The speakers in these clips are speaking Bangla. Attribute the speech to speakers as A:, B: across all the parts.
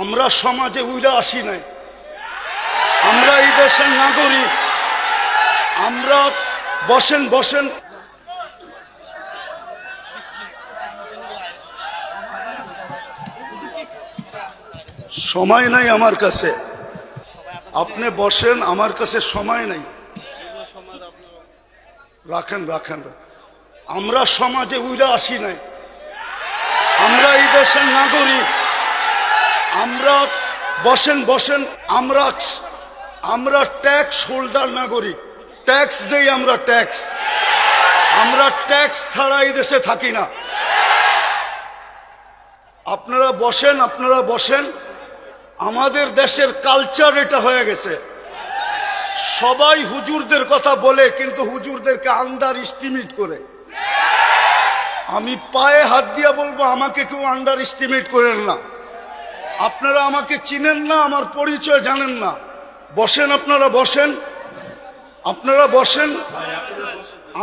A: আমরা সমাজে উইরা আসি নাই, আমরা এই দেশের নাগরিক। আমরা বসেন বসেন, সময় নাই আমার কাছে, আপনি বসেন, আমার কাছে সময় নাই। রাখেন রাখেন, আমরা সমাজে উইরা আসি নাই, আমরা এই দেশের নাগরিক। আমরা বসেন বসেন, আমরা ট্যাক্স হোল্ডার নাগরিক, ট্যাক্স দেই আমরা, ট্যাক্স। আমরা ট্যাক্স ছাড়া এই দেশে থাকি না। আপনারা বসেন, আপনারা বসেন। আমাদের দেশের কালচার এটা হয়ে গেছে, সবাই হুজুরদের কথা বলে কিন্তু হুজুরদেরকে আন্ডার এস্টিমেট করে। আমি পায়ে হাত দিয়ে বলবো, আমাকে কেউ আন্ডার এস্টিমেট করেন না। আপনারা আমাকে চিনেন না, আমার পরিচয় জানেন না। বসেন, আপনারা বসেন, আপনারা বসেন।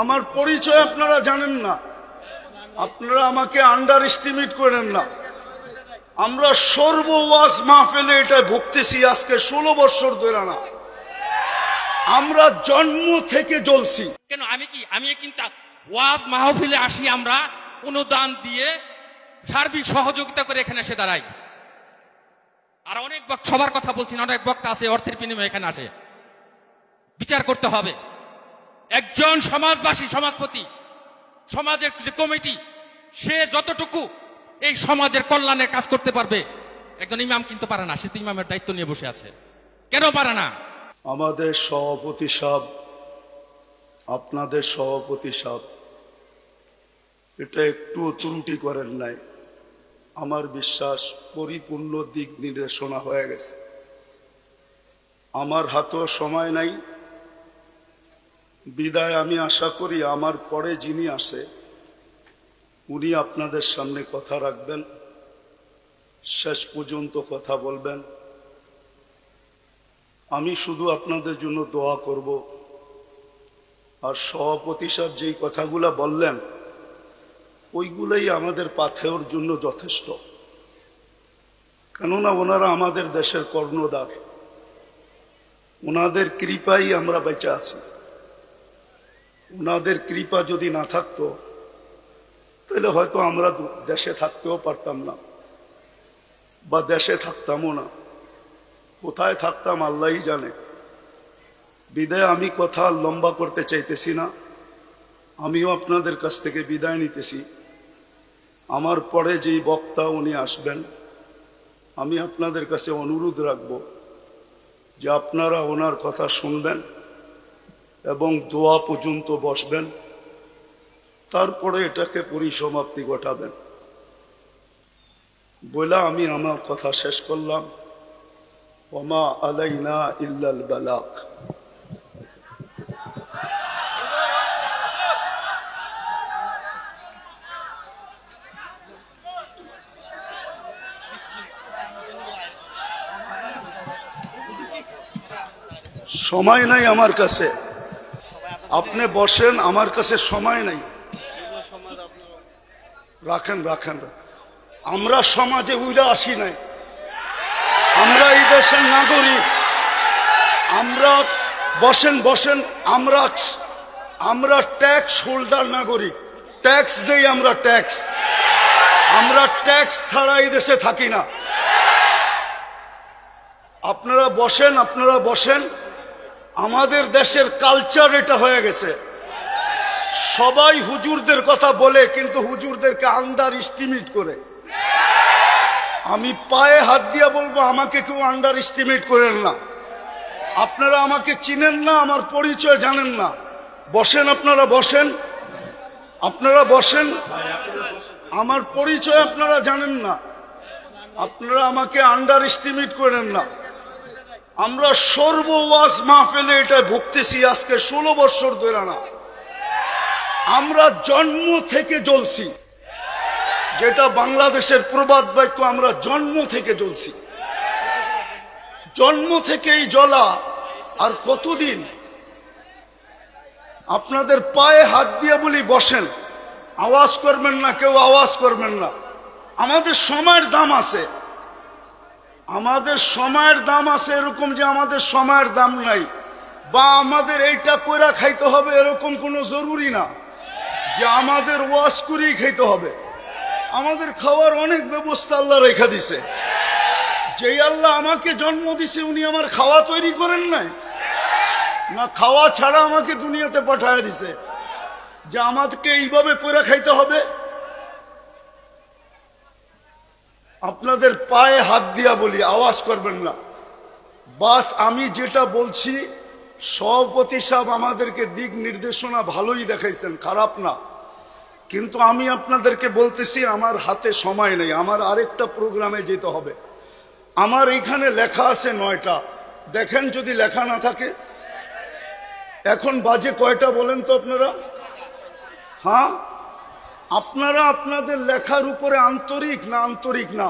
A: আমার পরিচয় আপনারা জানেন না, আপনারা আমাকে আন্ডার এস্টিমেট করেন না। আমরা সর্ব ওয়াজ মাহফিলে এটা ভুগতেছি আজকে 16 বছর ধরে না। আমরা জন্ম থেকে জ্বলছি
B: কেন? আমি কিন্তু ওয়াজ মাহফিলে আসি, আমরা অনুদান দিয়ে সার্বিক সহযোগিতা করে এখানে এসে দাঁড়াই। আর অনেক সবার কথা বলছি না, অনেক বক্তা আছে অর্থের বিনিময়ে এখানে আসে। বিচার করতে হবে। একজন সমাজবাসী, সমাজপতি, সমাজের যে কমিটি, সে যতটুকু এই সমাজের কল্যাণের কাজ করতে পারবে, একজন ইমাম কিন্তু পারে না। সে তো ইমামের দায়িত্ব নিয়ে বসে আছে, কেন পারে না?
A: আমাদের সভাপতি সাহেব, আপনাদের সভাপতি সাহেব এটা একটু ত্রুটি করেন নাই। আমার বিশ্বাস পরিপূর্ণ দিক নির্দেশনা হয়ে গেছে। আমার হাতেও সময় নাই, বিদায় আমি আশা করি আমার পরে যিনি আসে উনি আপনাদের সামনে কথা রাখবেন, শেষ পর্যন্ত কথা বলবেন। আমি শুধু আপনাদের জন্য দোয়া করব। আর সভাপতি সাহেব যেই কথাগুলা বললেন ওইগুলাই আমাদের পাথেওর জন্য যথেষ্ট, কেননা ওনারা আমাদের দেশের কর্ণধার। ওনাদের কৃপাই আমরা বেঁচে আছি। ওনাদের কৃপা যদি না থাকতো তাহলে হয়তো আমরা দেশে থাকতেও পারতাম না, বা দেশে থাকতামও না। কোথায় থাকতাম আল্লাহই জানে। বিদায় আমি কথা লম্বা করতে চাইতেছি না। আমিও আপনাদের কাছ থেকে বিদায় নিতেছি। আমার পরে যেই বক্তা উনি আসবেন, আমি আপনাদের কাছে অনুরোধ রাখব যে আপনারা ওনার কথা শুনবেন এবং দোয়া পর্যন্ত বসবেন, তারপরে এটাকে পরিসমাপ্তি ঘটাবেন। বলে আমি আমার কথা শেষ করলাম। ওমা আলাইনা ইল্লাল বালাগ। সময় নাই আমার কাছে, আপনি বসেন, আমার কাছে সময় নাই। রাখেন রাখেন, আমরা সমাজে উইরা আসি নাই, আমরা এই দেশের নাগরিক। আমরা বসেন বসেন, আমরা ট্যাক্স হোল্ডার নাগরিক, ট্যাক্স দেই আমরা, ট্যাক্স। আমরা ট্যাক্স ছাড়া এই দেশে থাকি না। আপনারা বসেন, আপনারা বসেন। আমাদের দেশের কালচার এটা হয়ে গেছে, সবাই হুজুরদের কথা বলে কিন্তু হুজুরদেরকে আন্ডার এস্টিমেট করে। আমি পায়ে হাত দিয়ে বলবো, আমাকে কেউ আন্ডার এস্টিমেট করেন না। আপনারা আমাকে চিনেন না, আমার পরিচয় জানেন না। বসেন, আপনারা বসেন, আপনারা বসেন। আমার পরিচয় আপনারা জানেন না, আপনারা আমাকে আন্ডার এস্টিমেট করেন না। আমরা সর্ব ওয়াজ মাহফিলে এটা ভুগতেছি আজকে 16 বছর ধরে না। আমরা জন্ম থেকে জ্বলছি, যেটা বাংলাদেশের প্রবাদ বাক্য, আমরা জন্ম থেকে জ্বলছি। জন্ম থেকেই জ্বলা। আর কতদিন? আপনাদের পায়ে হাত দিয়ে বলি বসেন, আওয়াজ করবেন না, কেউ আওয়াজ করবেন না। আমাদের সময়ের দাম আছে। আমাদের সময়ের দাম আছে এরকম যে আমাদের সময়ের দাম নাই, বা আমাদের এইটা কইরা খাইতে হবে এরকম কোনো জরুরি না যে আমাদের ওয়াশ করেই খাইতে হবে। আমাদের খাওয়ার অনেক ব্যবস্থা আল্লাহ রেখা দিছে। যেই আল্লাহ আমাকে জন্ম দিছে উনি আমার খাওয়া তৈরি করেন নাই? না খাওয়া ছাড়া আমাকে দুনিয়াতে পাঠায় দিছে যে আমাদেরকে এইভাবে করে খাইতে হবে? আপনাদের পায়ে হাত দিয়া বলি, আওয়াজ করবেন না। বাস আমি যেটা বলছি, সভাপতি সাহেব আমাদেরকে দিক নির্দেশনা ভালোই দেখাইছেন, খারাপ না, কিন্তু আমি আপনাদেরকে বলতেছি আমার হাতে সময় নেই, আমার আরেকটা প্রোগ্রামে যেতে হবে। আমার এইখানে লেখা আছে 9টা, দেখেন যদি লেখা না থাকে। এখন বাজে কয়টা বলেন তো আপনারা? হ্যাঁ, আপনারা আপনাদের লেখার উপরে আন্তরিক না? আন্তরিক না?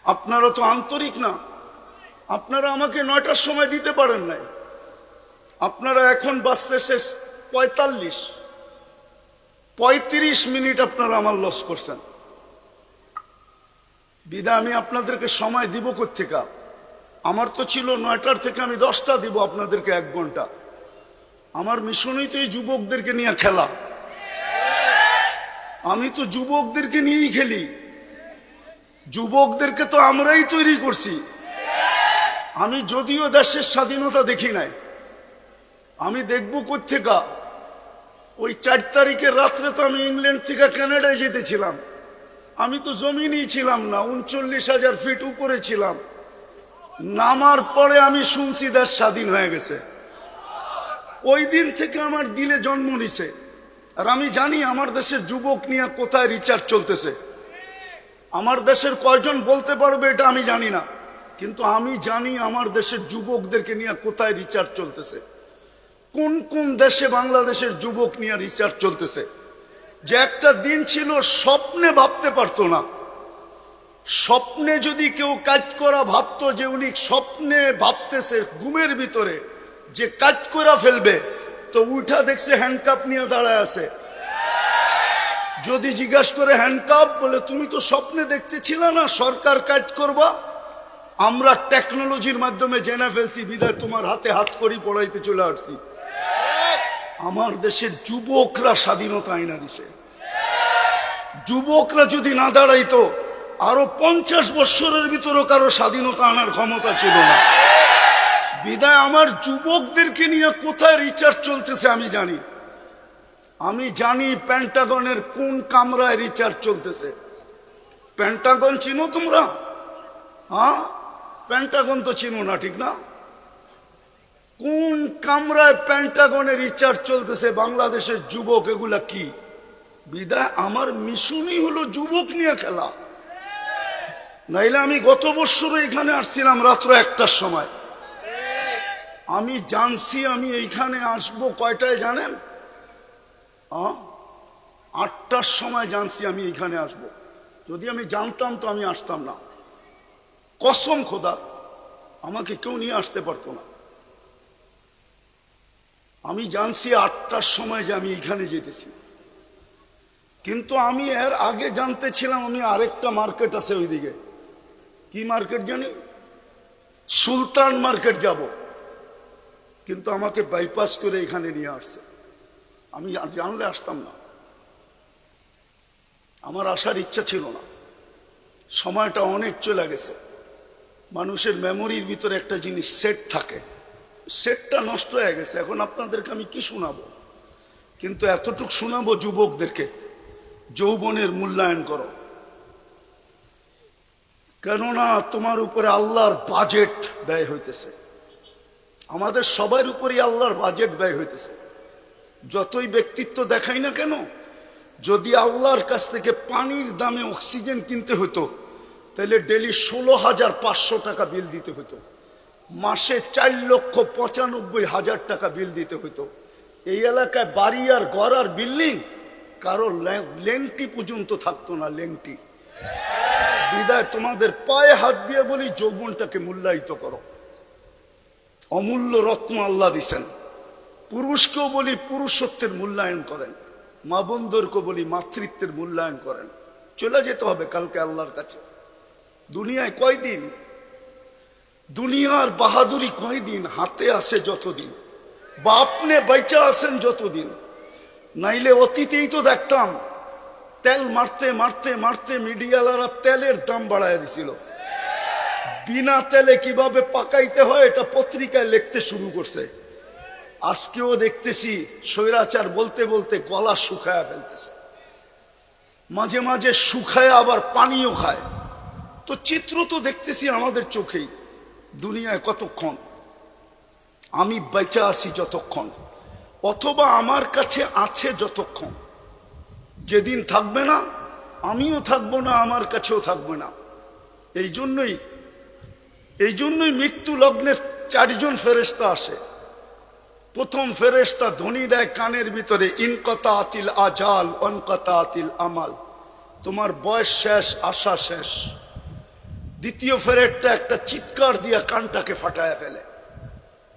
A: আপনারা তো আন্তরিক না। আপনারা আমাকে 9টার সময় দিতে পারেন নাই। আপনারা এখন বাঁচতে শেষ 35 মিনিট আপনারা আমার লস করছেন। বিদায় আমি আপনাদেরকে সময় দিব কোত্থেকে? আমার তো ছিল 9টার থেকে আমি 10টা দিব আপনাদেরকে 1 ঘন্টা। আমার মিশনই তো এই যুবকদেরকে নিয়ে খেলা। আমি তো যুবকদেরকে নিয়েই খেলি। যুবকদেরকে তো আমরাই তৈরি করছি। আমি যদিও দেশের স্বাধীনতা দেখি নাই, আমি দেখবো কোত্থেকে? ওই 4 তারিখের রাত্রে তো আমি ইংল্যান্ড থেকে কানাডায় যেতেছিলাম। আমি তো জমিনই ছিলাম না, 39,000 ফিট উপরে ছিলাম। নামার পরে আমি শুনছি দেশ স্বাধীন হয়ে গেছে। ওই দিন থেকে আমার দিলে জন্ম নিছে। আর আমি জানি আমার দেশের যুবক নিয়ে কোথায় রিচার্জ চলতেছে। আমার দেশের কয়জন বলতে পারবে এটা আমি জানি না, কিন্তু আমি জানি আমার দেশের যুবকদেরকে নিয়ে কোথায় রিচার্জ চলতেছে, কোন কোন দেশে বাংলাদেশের যুবক নিয়ে রিচার্জ চলতেছে। যে একটা দিন ছিল স্বপ্নে ভাবতে পারতো না। স্বপ্নে যদি কেউ কাজ করা ভাবতো যে উনি স্বপ্নে ভাবতেছে ঘুমের ভিতরে যে কাজ করা ফেলবে, তো উঠা দেখছে হ্যান্ডকাপ নিয়ে দাঁড়ায় আছে। যদি জিজ্ঞাসা করে হ্যান্ডকাপ, বলে তুমি তো স্বপ্নে দেখতেছিল না সরকার কাজ করবা, আমরা টেকনোলজির মাধ্যমে জেনে ফেলছি, বিদায় তোমার হাতে হাত করি পড়াইতে চলে আসছি। আমার দেশের যুবকরা স্বাধীনতা আইনা দিছে। যুবকরা যদি না দাঁড়াইতো আরো 50 বছরের ভিতরও কারো স্বাধীনতা আনার ক্ষমতা ছিল না। বিদায় আমার যুবকদেরকে নিয়ে কোথায় রিচার্জ চলতেছে আমি জানি। আমি জানি পেন্টাগনের কোন কামরায় রিচার্জ চলতেছে। পেন্টাগন চিনো তোমরা? হ্যাঁ, পেন্টাগন তো চিনো না, ঠিক না? কোন কামরায় পেন্টাগনের রিচার্জ চলতেছে বাংলাদেশের যুবক, এগুলা কি? বিদায় আমার মিশনই হলো যুবক নিয়ে খেলা। নাইলে আমি গত বছর এখানে আসছিলাম রাত্র 1টার সময়। আমি জানছি আমি এইখানে আসবো কয়টায় জানেন? 8টার সময় জানছি আমি এইখানে আসবো। যদি আমি জানতাম তো আমি আসতাম না। কসম খোদা, আমাকে কেউ নিয়ে আসতে পারতো না। আমি জানছি 8টার সময় যে আমি এইখানে যেতেছি, কিন্তু আমি এর আগে জানতে ছিলাম আমি আরেকটা মার্কেট আছে ওইদিকে। কি মার্কেট জানি? সুলতান মার্কেট যাব, কিন্তু আমাকে বাইপাস করে এখানে নিয়ে আসছে। আমি জানলে আসতাম না, আমার আসার ইচ্ছা ছিল না। সময়টা অনেক চলে গেছে। মানুষের মেমোরির ভিতরে একটা জিনিস সেট থাকে, সেটটা নষ্ট হয়ে গেছে। এখন আপনাদেরকে আমি কি শোনাবো? কিন্তু এতটুক শোনাবো যুবকদেরকে, যৌবনের মূল্যায়ন করো। কেননা তোমার উপরে আল্লাহর বাজেট ব্যয় হইতেছে। আমাদের সবার উপরই আল্লাহর বাজেট ব্যয় হইতেছে। যতই ব্যক্তিত্ব দেখাই না কেন, যদি আল্লাহর কাছ থেকে পানির দামে অক্সিজেন কিনতে হতো, তাহলে ডেলি 16,500 টাকা বিল দিতে হতো, মাসে 4,95,000 টাকা বিল দিতে হতো। এই এলাকায় বাড়ি আর ঘর আর বিল্ডিং কারো লেংটি পর্যন্ত থাকতো না, লেংটি। বিদায় তোমাদের পায়ে হাত দিয়ে বলি, যৌবনটাকে মূল্যায়িত করো। অমূল্য রত্ন আল্লাহ দিছেন। পুরুষকেও বলি পুরুষত্বের মূল্যায়ন করেন, মা বোনদেরকে বলি মাতৃত্বের মূল্যায়ন করেন। চলে যেতে হবে কালকে আল্লাহর কাছে। দুনিয়ায় কয়দিন? দুনিয়ার বাহাদুরি কয়দিন? হাতে আছে যতদিন, বা আপনি বাইচা আছেন যতদিন। নাইলে অতীতেই তো দেখতাম তেল মারতে মারতে মারতে মিডিয়ালারা তেলের দাম বাড়ায় দিছিল। বিনা তেলে কিভাবে পাকাইতে হয় এটা পত্রিকায় লিখতে শুরু করছে। আজকেও দেখতেছি স্বৈরাচার বলতে বলতে গলা শুকায়া ফেলতেছে, মাঝে মাঝে শুকায় আবার পানিও খায়। তো চিত্র তো দেখতেছি আমাদের চোখেই। দুনিয়ায় কতক্ষণ? আমি বেঁচে আছি যতক্ষণ, অথবা আমার কাছে আছে যতক্ষণ। যেদিন থাকবে না, আমিও থাকবো না, আমার কাছেও থাকবে না। এই জন্যই মৃত্যু লগ্নে 4 জন ফেরেশতা আসে। প্রথম ফেরেশতা ধ্বনি দেয় কানের ভিতরে, ইনকাতাতিল আজাল ওয়ানকাতাতিল আমাল, তোমার বয়স শেষ, আশা শেষ। দ্বিতীয় ফেরেশতা একটা চিৎকার দিয়া কানটাকে ফাটায় ফেলে,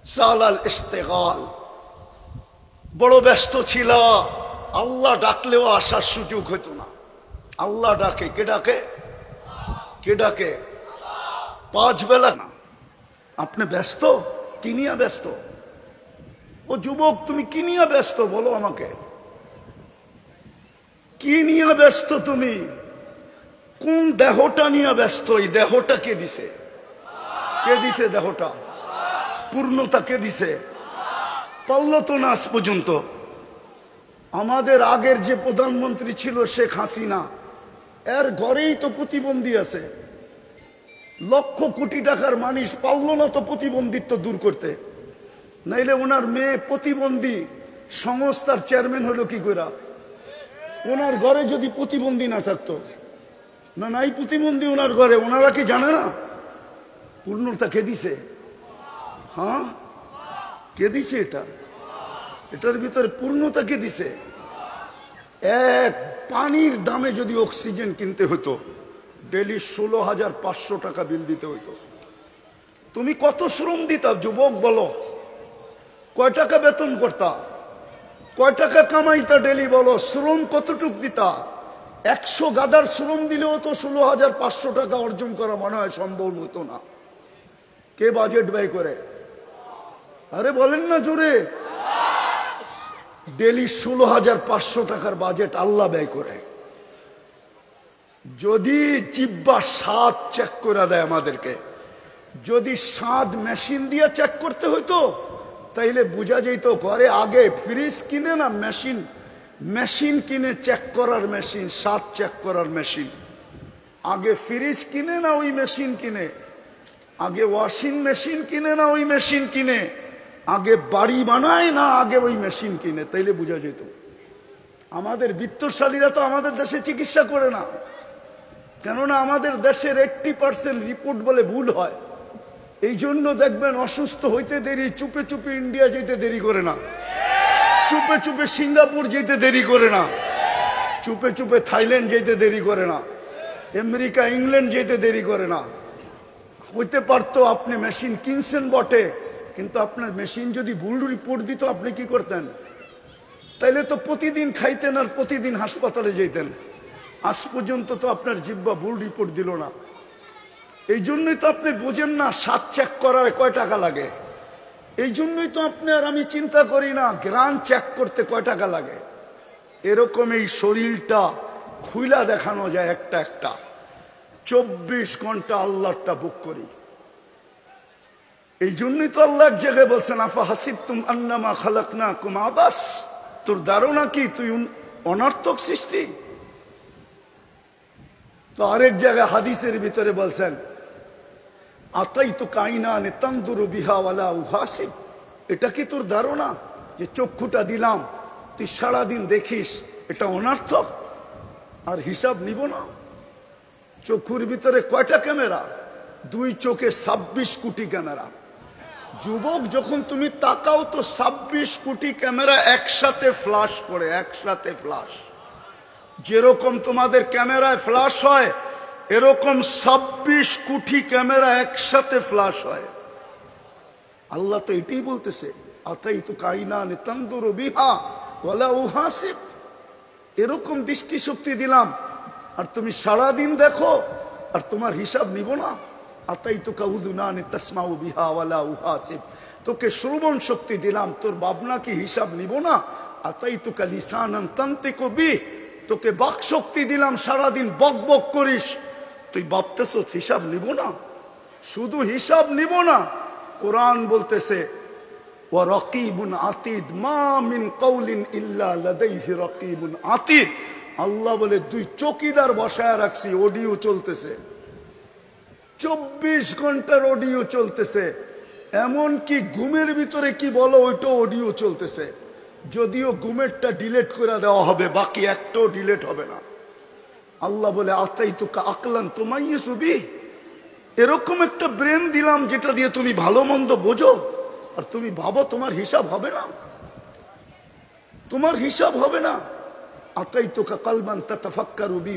A: সালাল ইস্তেগাল, বড় ব্যস্ত ছিল, আল্লাহ ডাকলেও আসার সুযোগ হইতো না। আল্লাহ ডাকে, কে ডাকে? কে ডাকে? 5 বেলা না। আপনি ব্যস্ত? কি নিয়ে ব্যস্ত? ও যুবক, তুমি কি নিয়ে ব্যস্ত বলো আমাকে? কি নিয়ে ব্যস্ত তুমি? কোন দেহটা নিয়ে ব্যস্ত? এই দেহটা কে দিছে? কে দিছে দেহটা? পূর্ণতা কে দিছে? পারলো তো না আজ পর্যন্ত। আমাদের আগের যে প্রধানমন্ত্রী ছিল শেখ হাসিনা, এর ঘরেই তো প্রতিবন্ধী আছে। লক্ষ কোটি টাকার মানুষ পারল না তো প্রতিবন্ধিত্ব দূর করতে। নাইলে ওনার মেয়ে প্রতিবন্ধী সংস্থার চেয়ারম্যান হলো কি করে? ওনার ঘরে যদি প্রতিবন্ধী না থাকতো, না নাই প্রতিবন্ধী ওনার ঘরে, ওনারা কি জানে না? পূর্ণতা কে দিছে? হ্যাঁ, কে দিছে? এটার ভিতরে পূর্ণতা কে দিছে? এক পানির দামে যদি অক্সিজেন কিনতে হতো, ডেলি 16,500 টাকা বিল দিতে হইতো। তুমি কত শ্রম দিতা যুবক বলো? কয় টাকা বেতন করতা? কয় টাকা কামাইতা ডেলি বলো? শ্রম কতটুক দিতা? 100 গাদার শ্রম দিলেও তো 16,500 টাকা অর্জন করা মনে হয় সম্ভব হতো না। কে বাজেট ব্যয় করে? আরে বলেন না জোরে। ডেলি 16,500 টাকার বাজেট আল্লাহ ব্যয় করে। যদি জিব্বা স্বাদ চেক করে দেয় আমাদেরকে, যদি স্বাদ মেশিন দিয়ে চেক করতে হইতো তাইলে বোঝা যেত ঘরে আগে ফ্রিজ কিনে না মেশিন কিনে চেক করার মেশিন, স্বাদ চেক করার মেশিন। আগে ফ্রিজ কিনে না ওই মেশিন কিনে, আগে ওয়াশিং মেশিন কিনে না ওই মেশিন কিনে, আগে বাড়ি বানায় না আগে ওই মেশিন কিনে, তাইলে বোঝা যেত। আমাদের বিত্তশালীরা তো আমাদের দেশে চিকিৎসা করে না, কেননা আমাদের দেশের 80% রিপোর্ট বলে ভুল হয়। এই জন্য দেখবেন অসুস্থ হইতে দেরি, চুপে চুপে ইন্ডিয়া যেতে দেরি করে না, চুপে চুপে সিঙ্গাপুর যেতে দেরি করে না, চুপে চুপে থাইল্যান্ড যেতে দেরি করে না, আমেরিকা ইংল্যান্ড যেতে দেরি করে না। হইতে পারতো আপনি মেশিন কিনছেন বটে, কিন্তু আপনার মেশিন যদি ভুল রিপোর্ট দিত আপনি কি করতেন? তাইলে তো প্রতিদিন খাইতেন আর প্রতিদিন হাসপাতালে যেতেন। আজ পর্যন্ত তো আপনার জিব্বা ভুল রিপোর্ট দিল না। এই জন্যই তো আপনি বোঝেন না স্বাদ চেক করার কয় টাকা লাগে। এই জন্যই তো আপনি আর আমি চিন্তা করি না গ্রান চেক করতে কয় টাকা লাগে। এরকম এই শরীরটা খুইলা দেখানো যায় একটা একটা। 24 ঘন্টা আল্লাহটা বুক করি। এই জন্যই তো আল্লাহ এক জায়গায় বলছেন, আফা হাসিবতুম আন্নামা খালাকনাকুম আবাস, তোর ধারণা কি তুই অনর্থক সৃষ্টি? তো আরেক জায়গায় হাদিসের ভিতরে বলছেন, আতাইতু কাইনানে তানদুরু বিহা ওয়ালা উহাসিব, এটা কি তোর ধারণা যে চক্ষুটা দিলাম তুই সারাদিন দেখিস, এটা অনর্থক আর হিসাব নিব না? চক্ষুর ভিতরে কয়টা ক্যামেরা? 2 চোখে 26 কোটি ক্যামেরা। যুবক, যখন তুমি তাকাও তো 26 কোটি ক্যামেরা একসাথে ফ্লাশ করে, একসাথে ফ্লাশ। যেরকম তোমাদের ক্যামেরায় ফ্লাশ হয় এরকম 26 কোটি ক্যামেরা একসাথে ফ্লাশ হয়। আল্লাহ তো এটাই বলতেছে, আতাইতু কাইনানে তানদুরু বিহা ওয়ালা উহাসিব, এরকম দৃষ্টিশক্তি দিলাম আর তুমি সারাদিন দেখো। আর তোমার হিসাব নিব না? আতাই তো কাউদুনানি তাসমাউ বিহা ওয়ালা উহাসিব, তোকে শ্রবণ শক্তি দিলাম, তোর ভাবনা কি হিসাব নিব না? আতাই তো লিসানান তানতিকু বি, তোকে বাক শক্তি দিলাম, সারাদিন বক বক করিস, তুই ভাবতেছ হিসাব নিব না? শুধু হিসাব নিব না, কোরআন বলতেছে ওয়া রাকিবুন আতীদ, মা মিন কাউলিন ইল্লা লাদাইহি রাকিবুন আতীদ। আল্লাহ বলে 2 চৌকিদার বসায় রাখছি, অডিও চলতেছে, 24 ঘন্টার অডিও চলতেছে। এমন কি ঘুমের ভিতরে কি বলো ওইটা অডিও চলতেছে, যদিও ঘুমেরটা ডিলিট করে দেওয়া হবে, বাকি একটাও ডিলিট হবে না। আল্লাহ বলে আতাই তোকা আকলান তুমাইয়িসু বি, এরকম একটা ব্রেন দিলাম যেটা দিয়ে তুমি ভালো মন্দ বোঝো, আর তুমি ভাবো তোমার হিসাব হবে না, তোমার হিসাব হবে না। আতাইতুকা কলবান তাতাফাক্কারু বি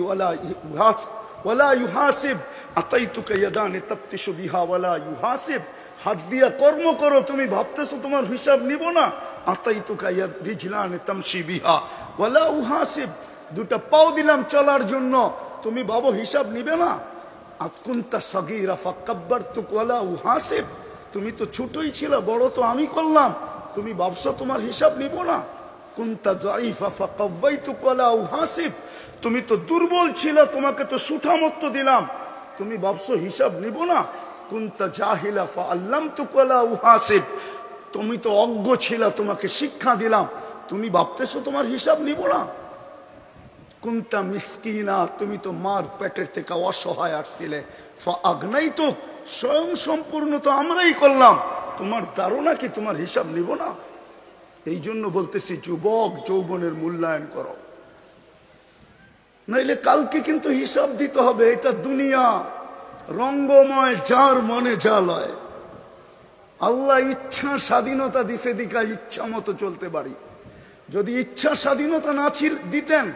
A: ওয়ালা ইউহাসিব, আতাইতুকা ইয়াদানি তাফতিশু বিহা ওয়ালা ইউহাসিব, হাত দিয়া কর্ম করো, তুমি ভাবতেছো তোমার হিসাব নিব না। আতাইতুকা ইয়াদ রিজলানি তামশি বিহা ওয়ালা উহাসিব, 2টা পাও দিলাম চলার জন্য, তুমি ভাবো হিসাব নিবে না। আতকুনতা সাগীরা ফাকাব্বারতুক ওয়ালা উহাসিব, তুমি তো ছোটই ছিল, বড় তো আমি করলাম, তুমি ভাবছো তোমার হিসাব নিব না। কুনতা যায়ীফা ফাকাওয়াইতুক ওয়ালা উহাসিব, তুমি তো দুর্বল ছিল, তোমাকে তো সুঠামত্ব দিলাম, তুমি ভাবছো হিসাব নিব না। কুনতা জাহিলা ফাআল্লামতুক ওয়ালা উহাসিব, তুমি তো অজ্ঞ ছিল, তোমাকে শিক্ষা দিলাম, তুমি ভাবতেছো তোমার হিসাব নিব না। কুনতা মিসকিনা, তুমি তো মার পেটের থেকে অসহায় আসছিলে, ফাআগনাইতুক, স্বয়ং সম্পূর্ণ তো আমরাই করলাম, তোমার ধারণা কি তোমার হিসাব নিব না? এই জন্য বলতেছি যুবক, যৌবনের মূল্যায়ন করো, নাইলে কালকে কিন্তু হিসাব দিতে হবে। এটা দুনিয়া রঙ্গময়, যার মনে যা লয়। আল্লাহ ইচ্ছা স্বাধীনতা দিছে, দিকা ইচ্ছা মতো চলতে পারি। যদি ইচ্ছা স্বাধীনতা না দিতেন,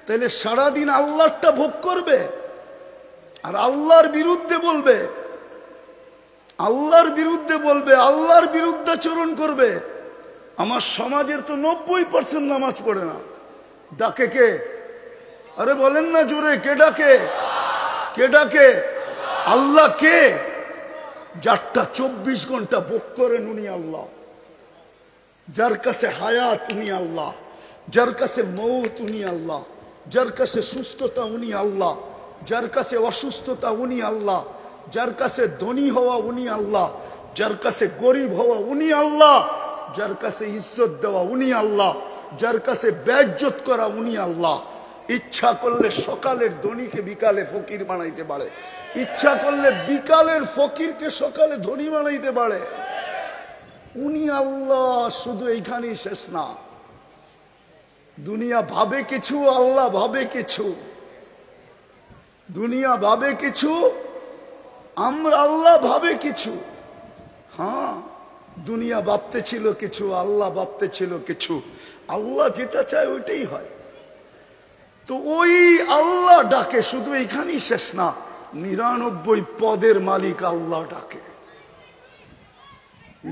A: তাহলে সারাদিন আল্লাহটা ভোগ করবে আর আল্লাহর বিরুদ্ধে বলবে, আল্লাহর বিরুদ্ধে বলবে, আল্লাহর বিরুদ্ধাচরণ করবে। আমার সমাজের তো 90% নামাজ পড়ে না, ডাকে কে? আরে বলেন না জোরে, কে ডাকে? কে ডাকে? আল্লাহ কে? যারটা 24 ঘন্টা ভোগ করেন উনি আল্লাহ, যার কাছে হায়াত উনি আল্লাহ, যার কাছে মৌত উনি আল্লাহ, যার কাছে সুস্থতা উনি আল্লাহ, যার কাছে অসুস্থতা উনি আল্লাহ, যার কাছে ধনী হওয়া উনি আল্লাহ, যার কাছে গরিব হওয়া উনি আল্লাহ, যার কাছে ইজ্জত দেওয়া উনি আল্লাহ, যার কাছে বেইজ্জত করা উনি আল্লাহ। ইচ্ছা করলে সকালের ধনীকে বিকালে ফকির বানাইতে পারে, ইচ্ছা করলে বিকালের ফকিরকে সকালে ধনী বানাইতে পারে। উনি আল্লাহ, শুধু এইখানেই শেষ না। দুনিয়া ভাবে কিছু, আল্লাহ ভাবে কিছু। দুনিয়া ভাবে কিছু, আমরা আল্লাহ ভাবে কিছু। হ্যাঁ, দুনিয়া ভাবতে ছিল কিছু, আল্লাহ ভাবতে ছিল কিছু। আল্লাহ যেটা চায় ওইটাই হয়। তো ওই আল্লাহ ডাকে, শুধু এইখানেই শেষ না, 99 পদের মালিক আল্লাহ ডাকে।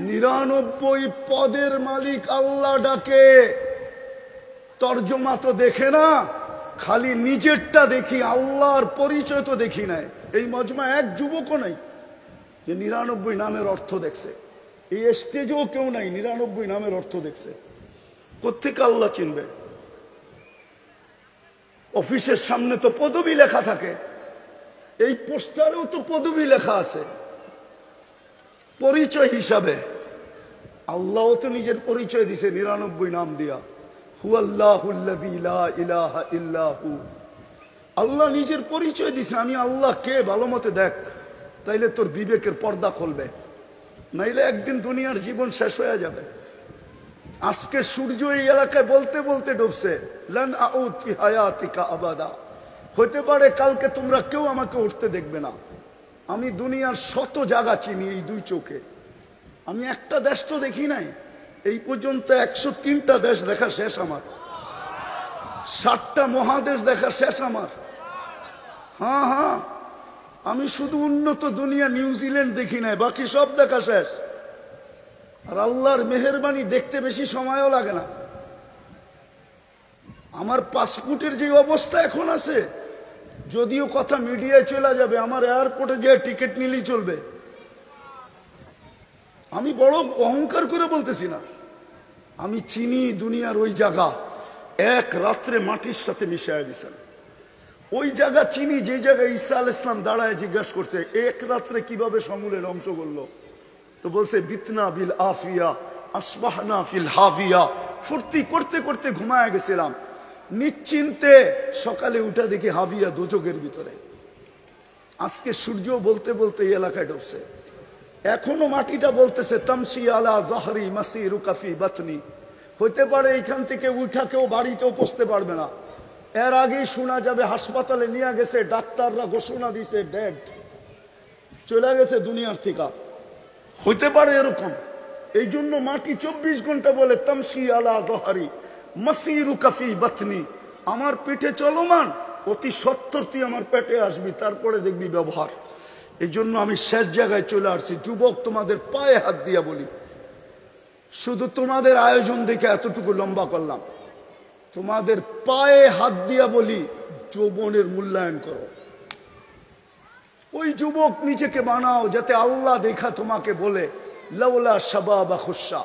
A: 99 পদের মালিক আল্লাহ ডাকে। তর্জমা তো দেখে না, খালি নিজেরটা দেখি, আল্লাহর পরিচয় তো দেখি নাই। এই মজমা এক যুবকও নাই যে 99 নামের অর্থ দেখছে। এই স্টেজেও কেউ নাই 99 নামের অর্থ দেখছে। কোত্থেকে আল্লাহ চিনবে? অফিসের সামনে তো পদবি লেখা থাকে, এই পোস্টারেও তো পদবি লেখা আছে পরিচয় হিসাবে। আল্লাহও তো নিজের পরিচয় দিছে 99 নাম দিয়া, হুয়াল্লাহুল্লাযী লা ইলাহা ইল্লাহু। আল্লাহ নিজের পরিচয় দিছে, আমি আল্লাহ কে ভালো মতে দেখ, তাইলে তোর বিবেকের পর্দা খুলবে, নাইলে একদিন দুনিয়ার জীবন শেষ হয়ে যাবে। আজকে সূর্য এই এলাকায় বলতে বলতে ডুবছে, লান আউদ ফি হায়াতিকা আবাদা। হতে পারে কালকে তোমরা কেউ আমাকে উঠতে দেখবে না। আমি দুনিয়ার শত জায়গা চিনি এই 2 চোখে। আমি একটা দেশ তো দেখি নাই এই পর্যন্ত। 103টা দেশ দেখা শেষ আমার, 7টা মহাদেশ দেখা শেষ আমার। হ্যাঁ হ্যাঁ, আমি শুধু উন্নত দুনিয়া নিউজিল্যান্ড দেখি নাই, বাকি সব দেখা শেষ। আর আল্লাহর মেহেরবানি, দেখতে বেশি সময়ও লাগে না। আমার পাসপোর্টের যে অবস্থা এখন আছে, যদিও কথা মিডিয়ায় চলে যাবে, আমার এয়ারপোর্টে যে টিকিট নিলেই চলবে। আমি বড় অহংকার করে বলতেছি না, আমি চিনি দুনিয়ার ওই জায়গা, এক রাত্রে মাটির সাথে মিশাইয়া দিছেন। ওই জায়গা চিনি যে জায়গায় ঈসা আলাইহিস সালাম দাঁড়ায় জিজ্ঞাসা করছে এক রাত্রে কিভাবে সমূলে ধ্বংস করলো, তো বলছে বিতনা বিল আফিয়া আসবাহনা ফিল হাভিয়া। ফুর্তি করতে করতে ঘুমায় গেছিলাম, নিশ্চিন্তে সকালে উঠে দেখি হাভিয়া দোজখের ভিতরে। আজকে সূর্য বলতে বলতে এই এলাকায় ঢুকছে, এখনো মাটিটা বলতেছে তামসি আলা যাহরি মাসিরুকা ফি বাতনি। হইতে পারে এইখান থেকে উঠা কেউ বাড়িতেও পৌঁছতে পারবে না, এর আগেই শোনা যাবে হাসপাতালে নিয়ে গেছে, ডাক্তাররা ঘোষণা দিছে ডেড, চলে গেছে দুনিয়ার থেকে। হইতে পারে এরকম। এই জন্য মাটি 24 ঘন্টা বলে তামসি আলা যাহরি মাসিরুকা ফি বাতনি, আমার পিঠে চলমান, অতি সত্বর তুই আমার পেটে আসবি, তারপরে দেখবি ব্যবহার। এই জন্য আমি শেষ জায়গায় চলে আসছি। যুবক, তোমাদের পায়ে হাত দিয়া বলি, শুধু তোমাদের আয়োজন দেখে এতটুকু লম্বা করলাম, তোমাদের পায়ে হাত দিয়া বলি যৌবনের মূল্যায়ন করো। ওই যুবক নিজেকে বানাও যাতে আল্লাহ দেখা তোমাকে বলে লাউলা শাবাবা খুশা।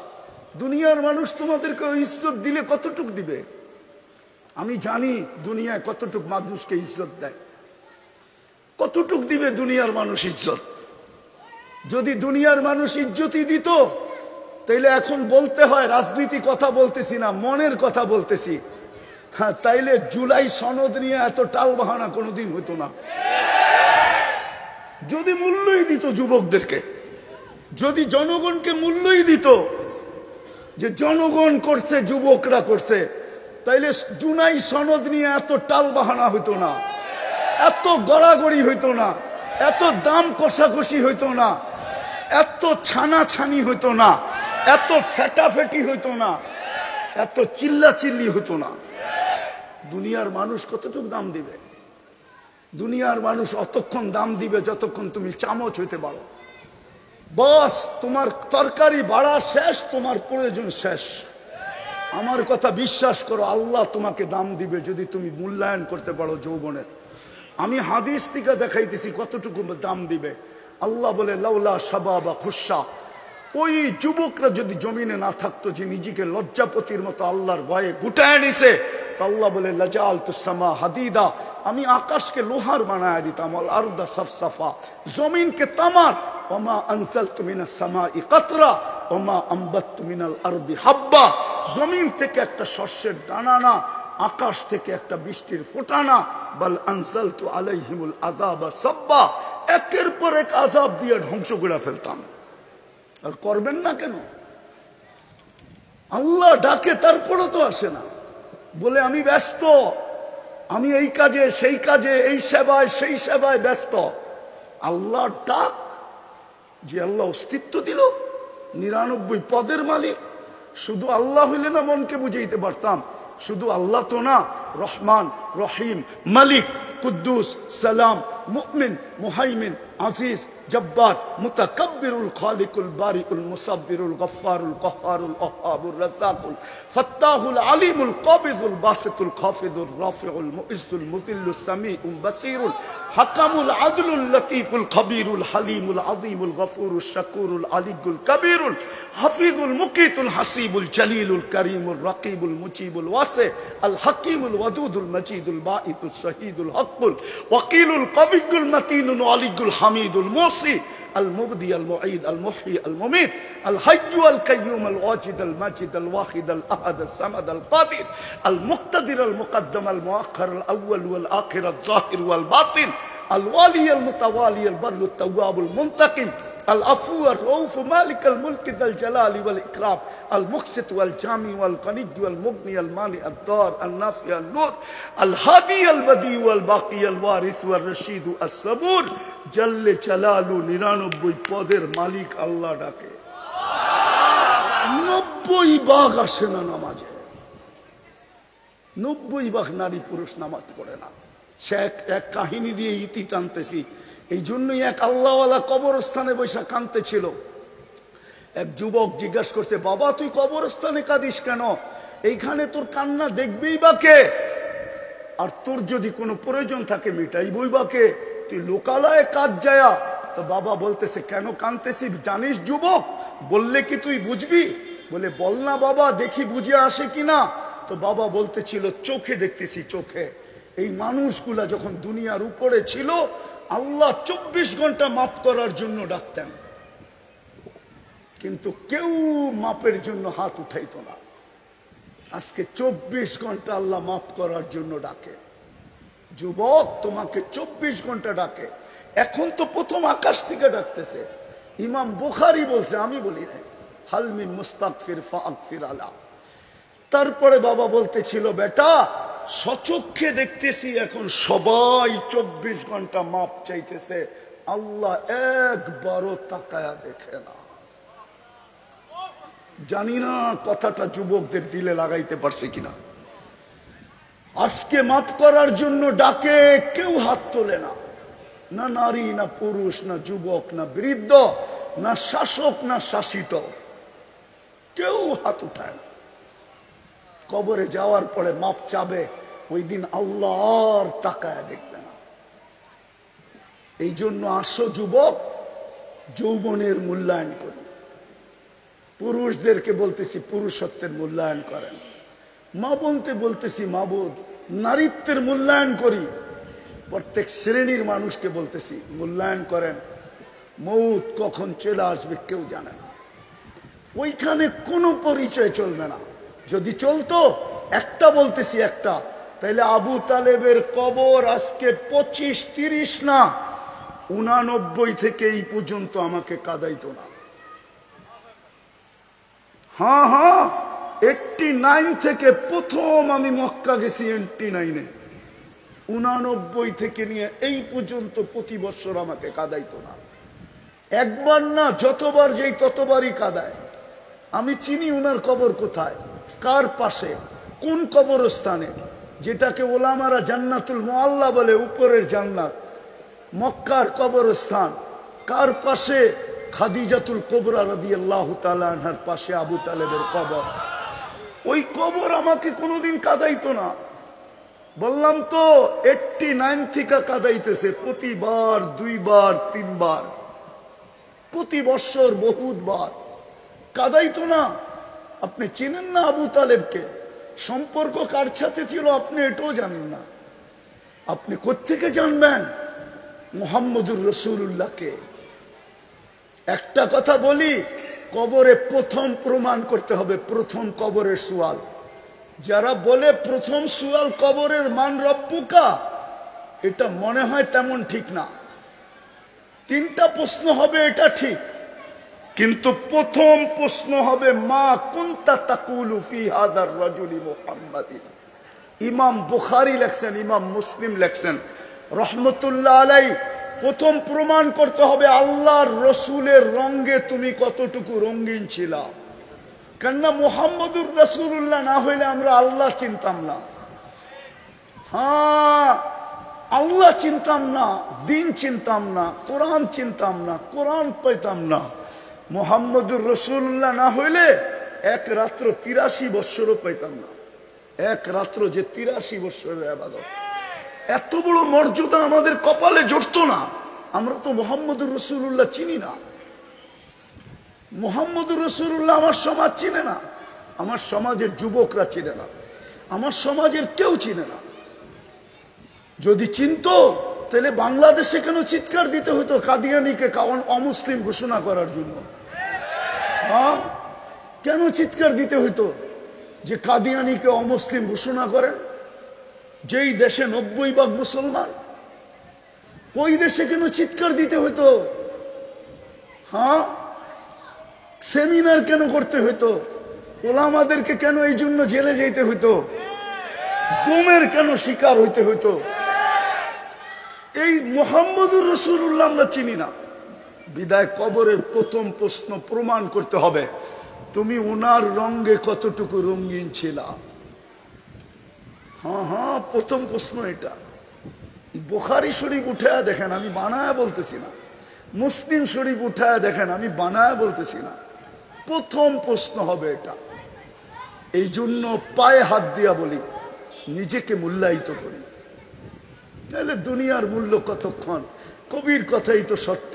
A: দুনিয়ার মানুষ তোমাদেরকে ইজ্জত দিলে কতটুক দিবে? আমি জানি দুনিয়ায় কতটুক মানুষকে ইজ্জত দেয়, কতটুক দিবে দুনিয়ার মানুষ ইজ্জত। যদি দুনিয়ার মানুষ ইজ্জতই দিত, তাইলে এখন বলতে হয় রাজনীতি কথা বলতেছি না, মনের কথা বলতেছি। হ্যাঁ, তাইলে জুলাই সনদ নিয়ে এত টাল বাহানা কোনোদিন হতো না। যদি মূল্যই দিত যুবকদেরকে, যদি জনগণকে মূল্যই দিত যে জনগণ করছে, যুবকরা করছে, তাইলে জুলাই সনদ নিয়ে এত টাল বাহানা হইতো না, এত গড়াগড়ি হইতো না, এত দাম কষাকষি হইতো না, এত ছানাছানি হইতো না, এত ফেটাফেটি হইতো না, এত চিল্লাচিল্লি হইতো না। দুনিয়ার মানুষ কতটুকু দাম দিবে? দুনিয়ার মানুষ অতক্ষণ দাম দিবে যতক্ষণ তুমি চামচ হইতে পারো। বস, তোমার তরকারি বাড়া শেষ, তোমার প্রয়োজন শেষ। আমার কথা বিশ্বাস করো, আল্লাহ তোমাকে দাম দিবে যদি তুমি মূল্যায়ন করতে পারো যৌবনের। আমি হাদিস থেকে দেখাইতেছি কতটুকু দাম দিবে। আল্লাহ বলে লাউলা শাবাবা খুশা। ওই যুবকরা যদি জমিনে না থাকতো, যে নিজেকে লজ্জাপতির মতো আল্লাহর ভয়ে গুটায় নিছে, আল্লাহ বলে লাজালতু সামা হাদিদা, আমি আকাশকে লোহার বানায় দিতাম, আল আরদা সাফসাফা, জমিনকে তামার, ওমা আনজালতু মিনাস সামাই কাতরা ওমা আম্বাততু মিনাল আরদি হাব্বা। জমিন থেকে একটা শস্যের দানা না, আকাশ থেকে একটা বৃষ্টির ফোঁটা না, বাল আনজালতু আলাইহিমুল আযাবা সাব্বা, একের পর এক আযাব দিয়ে ধ্বংস করে ফেলতাম। আর করবেন না কেন? আল্লাহ ডাকে, তারপরও তো আসে না, বলে আমি ব্যস্ত, আমি এই কাজে সেই কাজে, এই সেবায় সেই সেবায় ব্যস্ত। আল্লাহ ডাক, যে আল্লাহ অস্তিত্ব দিল, 99 পদের মালিক। শুধু আল্লাহ হইলে না মনকে বুঝাইতে পারতাম, শুধু আল্লাহ তো না, রহমান, রহিম, মালিক, কুদ্দুস, সালাম, মুমিন, মুহাইমিন, আজিজ, জব্বার, মুতাকাব্বিরুল খালিকুল বারিউল মুসাব্বিরুল গফফারুল কহ্হারুল ওয়াহ্হাবুর রাজ্জাকুল ফাত্তাহুল আলিমুল কাবিদুল বাসিতুল খাফিদুর রাফিউল মুইজ্জুল মুদিল্লুস সামিউল বাসিরুল হাকামুল আদলুল লতীফুল খবীরুল হালিমুল আযীমুল গফুরুশ শাকুরুল আলিয়ুল কবীরুল হাফিজুল মুকিতুল হাসিবুল জলিলুল করিমুল রাকিবুল মুজিবুল ওয়াসি আল হাকিমুল ওয়াদুদুল মজিদুল বাঈতুস শহীদুল হকুল ওয়াকিলুল কবিয়ুল মতিনুল আলিয়ুল হামিদুল মুসি আল মুবদি আল মুঈদ আল মুহয়ি আল মুমীত আল হাইয়্যু আল কাইয়্যুম আল ওয়াজিদ আল মাজিদ আল ওয়াহিদ আল আহাদ আল সামাদ আল কাদির আল মুক্তাদির আল মুকদ্দম আল মুআখ্খার আল আউয়াল ওয়াল আখির আল যাহির ওয়াল বাতিন আল ওয়ালি আল মুতাওয়ালি আল বাররু আত তাওয়াব আল মুনতাকিম العفو الرؤوف مالك الملك ذا الجلال والإكرام المقسط والجامع والغني والمغني المانع الضار النافع النور الهادي البديع والباقي الوارث والرشيد الصبور جل جلاله 99 পদের মালিক আল্লাহ ডাকে। 90 ভাগ আসে না নামাজে, 90 ভাগ নারী পুরুষ নামাজ পড়ে না। সে এক কাহিনী দিয়ে ইতি টানতেছি। এই জন্যই এক আল্লাহওয়ালা কবরস্থানে বৈশা কাঁদতে ছিল। এক যুবক জিজ্ঞাসা করছে, বাবা তুই কবরস্থানে কাঁদিস কেন? এইখানে তোর কান্না দেখবেই বা কে? আর তোর যদি কোনো প্রয়োজন থাকে মিটাই বইবাকে, তুই লোকালয়ে কাজ যায়া। তো বাবা বলতেছে কেন কানতেছি জানিস যুবক? বললে কি তুই বুঝবি? বলে বল না বাবা, দেখি বুঝে আসে কিনা। তো বাবা বলতেছিল চোখে দেখতেছি, চোখে। এই মানুষগুলা যখন দুনিয়ার উপরে ছিল, আল্লাহ 24 ঘন্টা মাফ করার জন্য ডাকতেন, কিন্তু কেউ মাপের জন্য হাত উঠাইতো না। আজকে 24 ঘন্টা আল্লাহ মাফ করার জন্য ডাকে। যুবক, তোমাকে 24 ঘন্টা ডাকে। এখন তো প্রথম আকাশ থেকে ডাকতেছে। ইমাম বুখারী বলছে, আমি বলি না, হাল মিন মুস্তাগফির ফাগফির আলা। তারপরে বাবা বলতেছিল বেটা, সচক্ষে দেখতেছি এখন সবাই 24 ঘন্টা মাপ চাইতেছে, আল্লাহ একবারও তাকায়া দেখে না। জানি না কথাটা যুবকদের দিলে লাগাইতে পারছে কিনা। আজকে মাফ করার জন্য ডাকে, কেউ হাত তোলে না, না নারী, না পুরুষ, না যুবক, না বৃদ্ধ, না শাসক, না শাসিত, কেউ হাত উঠায় না। কবরে যাওয়ার পরে মাপ চাবে, ওই দিন আল্লাহ আর তাকায় দেখবে না। এই জন্য আসো যুবক, যৌবনের মূল্যায়ন করি। পুরুষদেরকে বলতেছি পুরুষত্বের মূল্যায়ন করেন। মা বোনতে বলতেছি মা বোন, নারীত্বের মূল্যায়ন করি। প্রত্যেক শ্রেণীর মানুষকে বলতেছি মূল্যায়ন করেন। মৌত কখন চলে আসবে কেউ জানে না। ওইখানে কোনো পরিচয় চলবে না। যদি চলতো, একটা বলতেছি একটা, তাইলে আবু তালেবের কবর আজকে 25-30 না, 89 থেকে এই পর্যন্ত আমাকে কাঁদাইতো না। হ্যাঁ, 89 থেকে প্রথম আমি মক্কা গেছি 89-এ। 89 থেকে নিয়ে এই পর্যন্ত প্রতি বছর আমাকে কাঁদাইতো না। একবার না, যতবার যেই ততবারই কাঁদায়। আমি চিনি উনার কবর কোথায়, কার পাশে, কোন কবরস্থানে, যেটাকে ওলামারা জান্নাতুল মুআল্লা বলে, উপরের জান্নাত, মক্কার কবরস্থান। কার পাশে? খাদিজাতুল কুবরা রাদিয়াল্লাহু তাআলা আনহার পাশে আবু তালেবের কবর। ওই কবর আমাকে কোনোদিন কাঁদাইতো না। বললাম তো 89 থেকে কাঁদাইতেছে, প্রতিবার 2 বার 3 বার, প্রতি বছর বহুতবার কাঁদাইতো না। আপনি চেনেন না আবু তালেবকে? সম্পর্ক কার সাথে ছিল আপনি এটাও জানেন না। আপনি কোত্থেকে জানবেন মুহাম্মদুর রাসূলুল্লাহকে? একটা কথা বলি, কবরে প্রথম প্রমাণ করতে হবে, প্রথম কবরের সুয়াল। যারা বলে প্রথম সুয়াল কবরের মান রব্বুকা, এটা মনে হয় তেমন ঠিক না। 3টা প্রশ্ন হবে, এটা ঠিক, কিন্তু প্রথম প্রশ্ন হবে মা কুনতা তাকুলু ফি হাদার রাজুলি মুহাম্মাদিন। ইমাম বুখারী লেখছেন, ইমাম মুসলিম লেখছেন রহমতুল্লাহ আলাইহি। প্রথম প্রমাণ করতে হবে আল্লাহর রসুলের রঙে তুমি কতটুকু রঙিন ছিলা। কেননা মুহাম্মদুর রাসূলুল্লাহ না হইলে আমরা আল্লাহ চিনতাম না। হ্যাঁ, আল্লাহ চিনতাম না, দিন চিনতাম না, কোরআন চিনতাম না, কোরআন পাইতাম না। মুহাম্মদুর রাসূলুল্লাহ না হইলে এক রাত্র 83 বৎসরও পাইতাম না। এক রাত্র যে 83 বৎসরের ইবাদত, এত বড় মর্যাদা আমাদের কপালে জড়তো না। আমরা তো মুহাম্মদুর রাসূলুল্লাহ চিনি না। মুহাম্মদুর রাসূলুল্লাহ আমার সমাজ চিনে না, আমার সমাজের যুবকরা চিনে না, আমার সমাজের কেউ চিনে না। যদি চিনতো তাহলে বাংলাদেশে কেন চিৎকার দিতে হতো কাদিয়ানীকে অমুসলিম ঘোষণা করার জন্য? হ্যাঁ, কেন চিৎকার দিতে হতো যে কাদিয়ানীকে অমুসলিম ঘোষণা করেন? যেই দেশে 90% মুসলমান, ওই দেশে কেন চিৎকার দিতে হতো? হ্যাঁ, সেমিনার কেন করতে হতো? ওলামাদেরকে কেন এই জন্য জেলে যেতে হতো? গুমের কেন শিকার হইতে হতো? এই মুহাম্মদুর রাসূলুল্লাহ আমরা চিনি না। বিদায় কবরের প্রথম প্রশ্ন প্রমাণ করতে হবে তুমি ওনার রঙে কতটুকু রঙিন ছিলা। হ্যাঁ, প্রথম প্রশ্ন এটা। বুখারী শরীফ উঠায় দেখেন, আমি বানায় বলতেছি না। মুসলিম শরীফ উঠায় দেখেন, আমি বানায় বলতেছি না। প্রথম প্রশ্ন হবে এটা। এই জন্য পায়ে হাত দিয়া বলি, নিজেকে মূল্যায়িত করি। তাহলে দুনিয়ার মূল্য কতক্ষণ? কবির কথাই তো সত্য,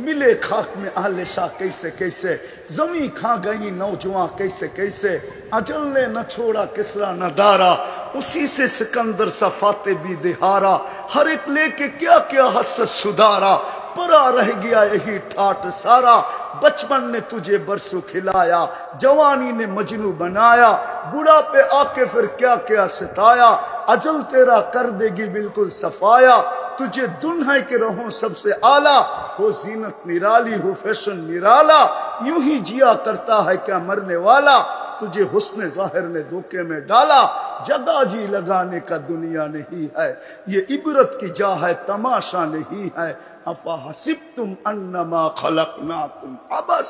A: মিলে খাক মে আহলে শাহ कैसे कैसे, जमी खा गई नौजवान कैसे कैसे, अजल ने न छोड़ा किसरा न दारा, उसी से सिकंदर सा फाते भी दिहारा, हर एक लेके क्या क्या हसरत सुधारा, परा रह गया यही ठाट सारा, बचपन ने तुझे बरसों खिलाया, जवानी ने मजनू बनाया, बुढ़ापे आके फिर क्या क्या सताया, अजल तेरा कर देगी बिल्कुल सफाया, तुझे दुल्हन के रहो सबसे आला, हो जीनत निराली हो फैशन निराला, यूं ही जिया करता है क्या मरने वाला, तुझे हुस्न जाहिर ने धोखे में डाला, जगह जी लगाने का दुनिया नहीं है, ये इबरत की जा है तमाशा नहीं है, अफा हसिबतुम अन्नमा खलकनाकुम अबस।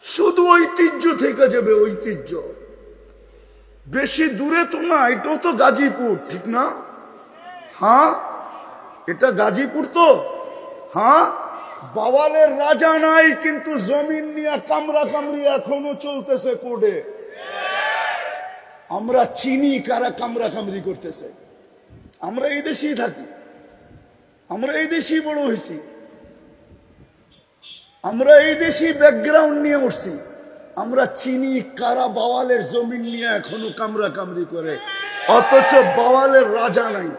A: শুধু ঐতিহ্য থেকে যাবে, ঐতিহ্য বেশি দূরে তো না, এটাও তো গাজীপুর, ঠিক না? হ্যাঁ, এটা গাজীপুর তো। হ্যাঁ, বাওয়ালের রাজা নাই, কিন্তু জমিন নিয়ে কামরা কামরি এখনো চলতেছে কোর্টে। আমরা চিনি কারা কামরা কামরি করতেছে। আমরা এই দেশেই থাকি, আমরা এই দেশেই বড় হয়েছি, আমরা এই দেশেই ব্যাকগ্রাউন্ড নিয়ে উঠছি। আমরা চিনি কারা বাওয়ালের জমিন নিয়ে এখনো কামরা কামরি করে, অথচ বাওয়ালের রাজা নাই।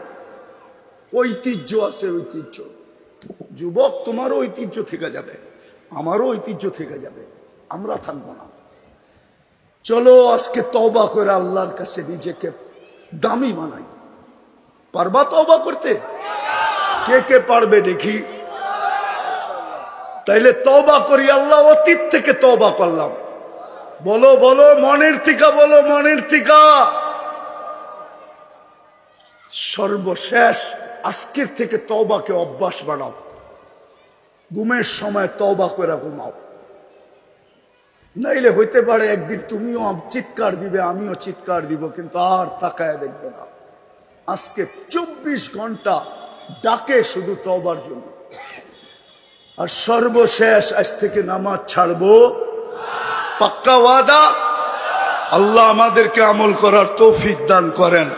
A: ঐতিহ্য আছে, ঐতিহ্য। যুবক, তোমারও ঐতিহ্য থেকে যাবে, আমারও ঐতিহ্য থেকে যাবে, আমরা থাকবো না। চলো আজকে তওবা করে আল্লাহর কাছে নিজেকে দামি বানাই। পারবা তওবা করতে? কে কে পারবে দেখি? তাইলে তওবা করি। আল্লাহ, অতীত থেকে তওবা করলাম। বলো বলো, মনের থেকে বলো, মনের থেকে। সর্বশেষ আজকের থেকে তওবাকে অভ্যাস বানাও। ঘুমের সময় তওবা করে ঘুমাও, নাইলে হইতে পারে একদিন তুমিও চিৎকার দিবে, আমিও চিৎকার দিব, কিন্তু আর তাকায় দেখবে না। আজকে 24 ঘন্টা ডাকে শুধু তওবার জন্য। আর সর্বশেষ আজ থেকে নামাজ ছাড়বো, পাক্কা ওয়াদা। আল্লাহ আমাদেরকে আমল করার তৌফিক দান করেন।